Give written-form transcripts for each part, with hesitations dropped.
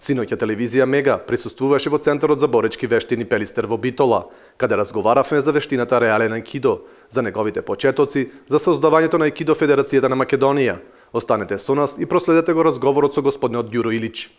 Синоќа телевизија Мега присуствуваше во Центарот за боречки вештини Пелистер во Битола, каде разговаравме за вештината реален аикидо, за неговите почетоци, за создавањето на Аикидо Федерацијата на Македонија. Останете со нас и проследете го разговорот со господинот Ѓуро Илич.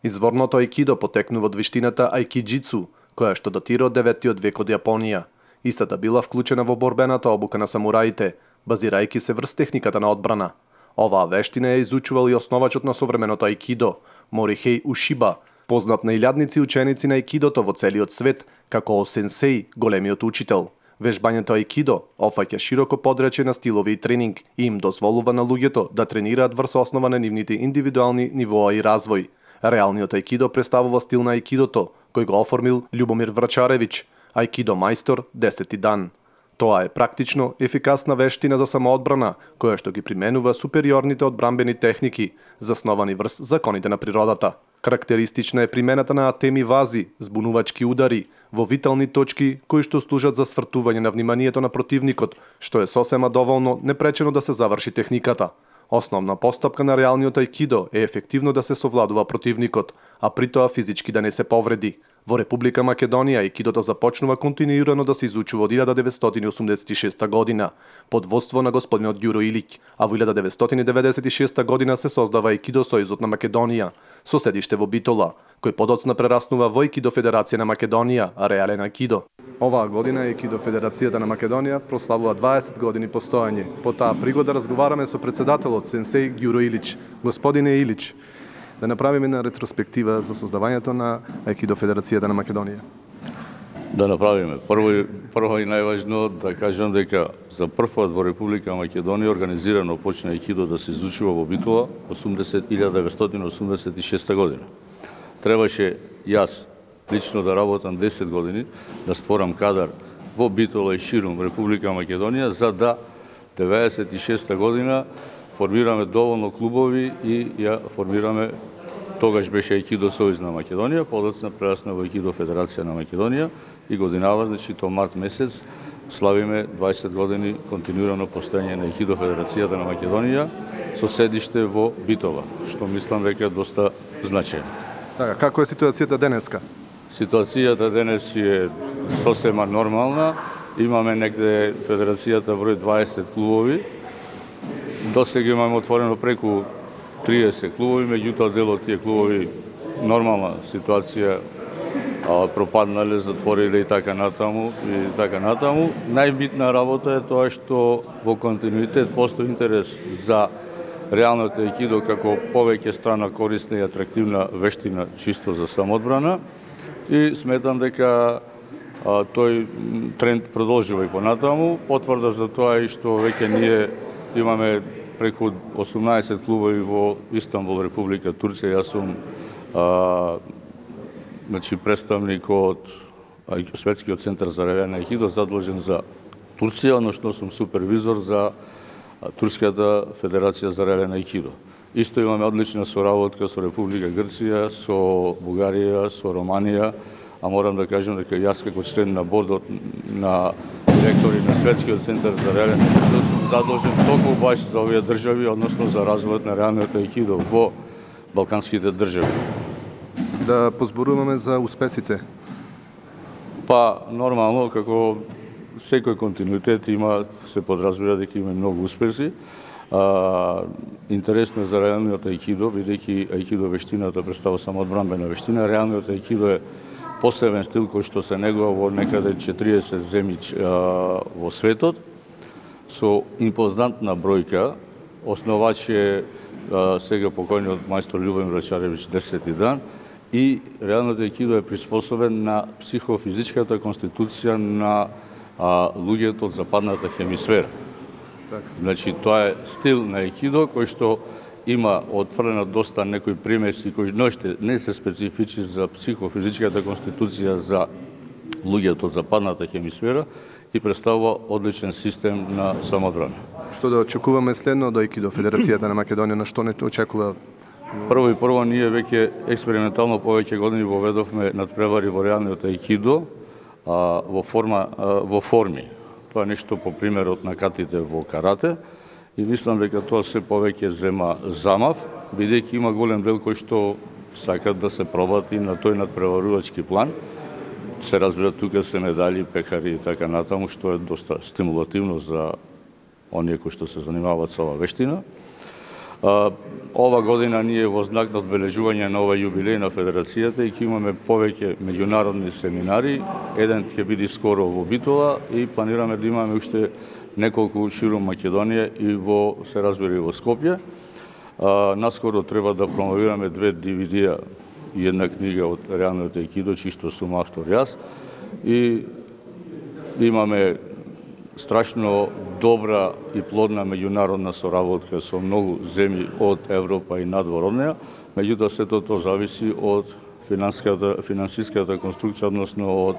Изворното аикидо потекнува од вештината аикиџицу, која што датира од 9 век од Јапонија. Истата била вклучена во борбената обука на самураите, базирајќи се врз техниката на одбрана. Оваа вештина ја изучувал и основачот на современото аикидо, Морихеј Ушиба, познат на илјадници ученици на аикидото во целиот свет, како сенсеј, големиот учител. Вежбањето аикидо опфаќа широко подречје на стилови и тренинг и им дозволува на луѓето да тренираат врз основа на нивните индивидуални нивоа и развој. Реалниот аикидо представува стил на аикидото, кој го оформил Љубомир Врачаревиќ, аикидо мајстор 10 дан. Тоа е практично ефикасна вештина за самоодбрана, која што ги применува супериорните одбранбени техники, засновани врз законите на природата. Карактеристична е примената на атеми вази, збунувачки удари, во витални точки кои што служат за свртување на вниманието на противникот, што е сосема доволно непречено да се заврши техниката. Основна постапка на реалниот аикидо е ефективно да се совладува противникот, а при тоа физички да не се повреди. Во Република Македонија аикидото започнува континуирано да се изучува од 1986 година, под водство на господинот Ѓуро Илич, а во 1996 година се создава Аикидо Сојузот на Македонија, со седиште во Битола, кој подоцна прераснува во Аикидо Федерација на Македонија, а реален аикидо. Оваа година Аикидо Федерацијата на Македонија прославува 20 години постојање. По таа пригода разговараме со председателот сенсеј Ѓуро Илич. Господине Илич, да направиме една ретроспектива за создавањето на Аикидо Федерацијата на Македонија. Да направиме. Прво и најважно да кажам дека за прв пат во Република Македонија организирано почна аикидо да се изучува во Битола 1986 година. Требаше јас лично да работам 10 години, да створам кадар во Битола и ширум Република Македонија, за да 96 година формираме доволно клубови и ја формираме, тогаш беше Аикидо Сојуз на Македонија, подоцна прерасна во Аикидо Федерација на Македонија и годинава, значи тоа март месец, славиме 20 години континуирано постојање на Аикидо Федерацијата на Македонија со седиште во Битола, што мислам дека е доста значајно. Така, како е ситуацијата денеска? Ситуацијата денес е сосема нормална. Имаме негде Федерацијата број 20 клубови. Досега имаме отворено преку 30 клубови, меѓутоа дел од тие клубови нормална ситуација пропаднале, затвориле и така натаму. Најбитна работа е тоа што во континуитет постои интерес за реалното аикидо како повеќе страна корисна и атрактивна вештина чисто за самоодбрана и сметам дека тој тренд продолжува и понатаму. Потврда за тоа и што веќе ние имаме преку 18 клубови во Истанбул, Република Турција. Јас сум представник од Светскиот центар за реален аикидо, задолжен за Турција, но што сум супервизор за Турската федерација за реален аикидо. Исто имаме одлична соработка со Република Грција, со Бугарија, со Романија, а морам да кажам дека јас како член на бордот на директори на Светскиот центар за реален аикидо сум задолжен токму баш за овие држави, односно за развојот на реалниот аикидо во балканските држави. Да позборуваме за успесите. Па нормално, како секој континуитет има, се подразбира дека има многу успеси. Интересно е за реалниот аикидо, бидејќи аикидо вештината представува само одбранбена вештина. Реалниот аикидо е посебен стил кој што се негува во некаде 40 земји во светот, со импозантна бројка. Основач е сега покојниот мајстор Љубомир Врачаревиќ 10 дан, и реалниот аикидо е приспособен на психофизичката конституција на луѓето од западната хемисфера. Значи, тоа е стил на аикидо кој што има отфрлена доста некои примеси кои не се специфични за психофизичката конституција за луѓето од западната хемисфера и представува одличен систем на самоодбрана. Што да очекуваме следно од Аикидо Федерацијата на Македонија, на што не очекува? Прво ние веќе експериментално повеќе години воведовме надпревари во реалниот аикидо во форми. Тоа е нешто по примерот на катите во карате и мислам дека тоа се повеќе зема замав, бидејќи има голем дел кој што сакат да се пробат и на тој надпреварувачки план. Се разбира, тука се медали, пекари и така натаму, што е доста стимулативно за оние кои што се занимаваат со оваа вештина. Ова година ние во знак на одбележување на ова јубилеј на Федерацијата и ќе имаме повеќе меѓународни семинари. Еден ќе биде скоро во Битола и планираме да имаме уште неколку ширум Македонија и во, се разбира, и во Скопје. Наскоро треба да промовираме 2 DVD-а и една книга од реалното аикидо, чисто сум автор јас. И имаме страшно добра и плодна меѓународна соработка со многу земји од Европа и надвор од неа, меѓутоа сето тоа зависи од финансиската конструкција, односно од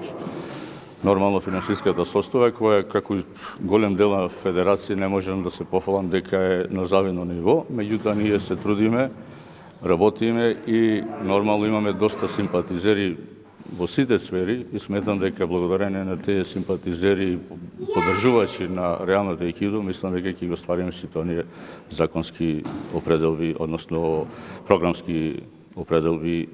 нормално финансиската состава, која како голем дел на федерација не можам да се пофалам дека е на завидно ниво, меѓутоа ние се трудиме, работиме и нормално имаме доста симпатизери во сите сфери и сметам дека благодарение на тие симпатизери и поддржувачи на реалното аикидо, мислам дека ќе го ствариме сите оние законски определби, односно програмски определби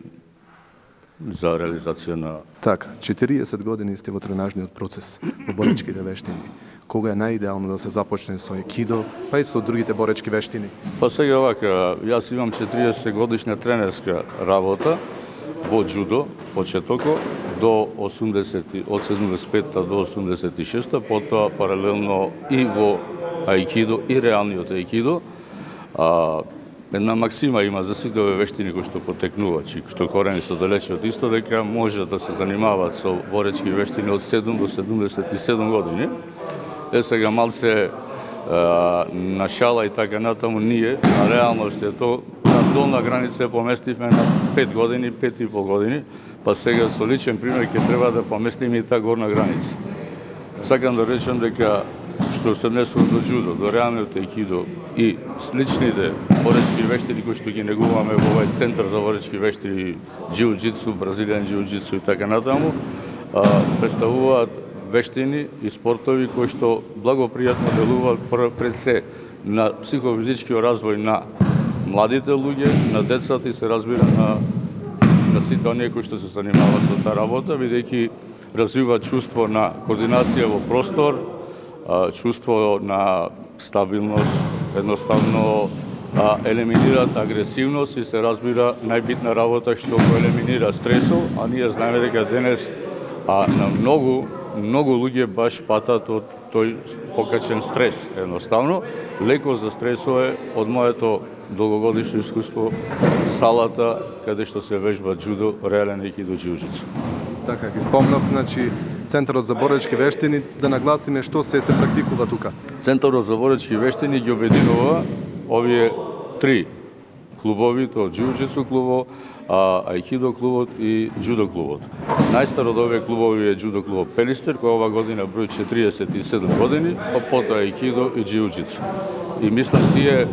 за реализација на... Така, 40 години сте во тренажниот процес во боречките вештини. Кога е најидеално да се започне со аикидо, па и со другите боречки вештини? Па сега овака, јас имам 40 годишна тренерска работа во джудо, почетоко, до 80, од 75-та до 86-та, потоа паралелно и во аикидо и реалниот аикидо. Една максима има за сите овие вештини кои што потекнувачи, што корени со далече од исто, дека може да се занимаваат со боречки вештини од 7 до 77 години. Сега малце на шала и така натаму ние, а реално што е тоа, на долна граница поместивме на 5 години, 5,5 години, па сега со личен пример ќе треба да поместиме и таа горна граница. Сакам да речем дека што се однесува до джудо, до реалното аикидо и сличните боречки вештини кои што ги негуваме во овој центар за боречки вештини, џиу-џитсу, бразилијан џиу-џитсу и така натаму, представуваат вештини и спортови кои што благопријатно делуваат пред се на психофизичкиот развој на младите луѓе, на децата и се разбира на сите оние кои што се занимаваат со таа работа, бидејќи развива чувство на координација во простор, чувство на стабилност, едноставно елиминираат агресивност и се разбира најбитна работа што го елиминира стресот, а ние знаеме дека денес на многу луѓе баш патат од тој покачен стрес. Едноставно, леко за стресот е од моето долгогодишно искуство салата каде што се вежба джудо, реален аикидо, џиу-џитсу. Така, ги спомнав, значи, Центарот за боречки вештини, да нагласиме што се практикува тука. Центарот за боречки вештини ги обединува овие 3 клубови, тоа џиу-џитсу клубот, аикидо клубот и џудо клубот. Најстар од овие клубови е џудо клубот Пелистер, кој ова година брои 47 години, а потоа аикидо и џиу-џитсу. И мислам тие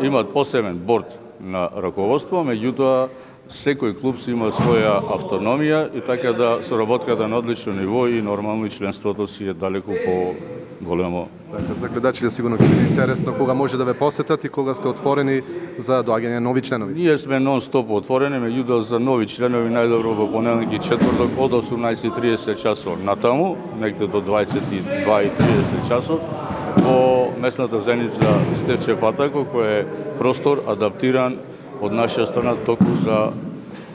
имаат посебен борд на раководство, меѓутоа секој клуб си има своја автономија и така да соработката на одлично ниво и нормално и членството си е далеку по големо. Така, за гледачите сигурно ќе биде интересно кога може да ве посетат и кога сте отворени за доаѓање нови членови. Ние сме нон-стоп отворени, меѓутоа за нови членови најдобро во понеделник и четврток од 18:30 часот натаму, некаде до 22:30 часот, во местната заедница Стефче Патако, кој е простор адаптиран од наша страна току за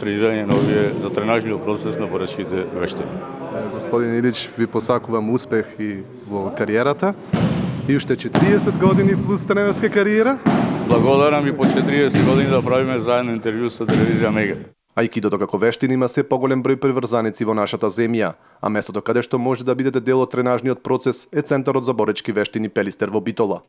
тренирање на овие, за тренажниот процес на боречките вештини. Господин Илич, ви посакувам успех и во кариерата и уште 40 години плюс тренерска кариера. Благодарам и по 40 години да правиме заедно интервју со телевизија Мега. Аикидото како вештина има се поголем број приврзаници во нашата земја, а местото каде што може да бидете дел од тренажниот процес е Центарот за боречки вештини Пелистер во Битола.